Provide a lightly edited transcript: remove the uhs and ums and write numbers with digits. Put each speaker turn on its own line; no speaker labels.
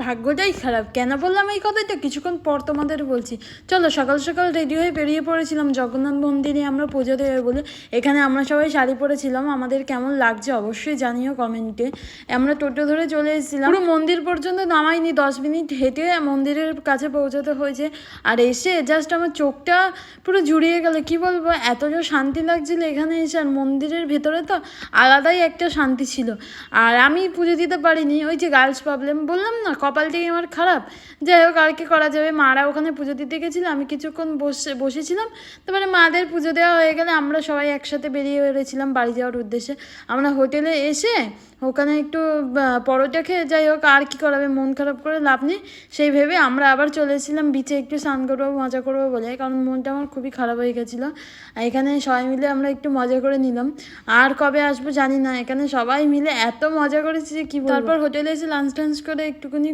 ভাগ্যটাই খারাপ। কেন বললাম এই কথাটা কিছুক্ষণ পর তোমাদের বলছি। চলো, সকাল সকাল রেডি হয়ে বেরিয়ে পড়েছিলাম জগন্নাথ মন্দিরে আমরা পুজো দেবে বলে। এখানে আমরা সবাই শাড়ি পরেছিলাম, আমাদের কেমন লাগছে অবশ্যই জানিও কমেন্টে। আমরা টোটো ধরে চলে এসেছিলাম, পুরো মন্দির পর্যন্ত নামাইনি, 10 মিনিট হেঁটে মন্দিরের কাছে পৌঁছাতে হয়েছে। আর এসে জাস্ট আমার চোখটা পুরো জুড়িয়ে গেল, কি বলবো, এতটা শান্তি লাগছিল এখানে এসে। আর মন্দিরের ভেতরে তো আলাদাই একটা শান্তি ছিল। আর আমি পুজো দিতে পারিনি, ওই যে গার্লস প্রবলেম বললাম না, কপালটাই আমার খারাপ। যাই হোক, আর কি করা যাবে, মারা ওখানে পুজো দিতে গেছিলো, আমি কিছুক্ষণ বসেছিলাম। তারপরে মাদের পুজো দেওয়া হয়ে গেলে আমরা সবাই একসাথে বেরিয়ে বেরিয়েছিলাম বাড়ি যাওয়ার উদ্দেশ্যে। আমরা হোটেলে এসে ওখানে একটু পরোটা খেয়ে, যাই হোক আর কি করাবে, মন খারাপ করে লাভ নেই, সেই ভেবে আমরা আবার চলে এসেছিলাম বিচে একটু স্নান করবো মজা করবো বলে, কারণ মনটা আমার খুবই খারাপ হয়ে গেছিলো। এখানে সবাই মিলে আমরা একটু মজা করে নিলাম। আর কবে আসবো জানি না, এখানে সবাই মিলে এত মজা করেছি যে কী বলবো। তারপর হোটেলে এসে লাঞ্চ টাঞ্চ করে একটুখানি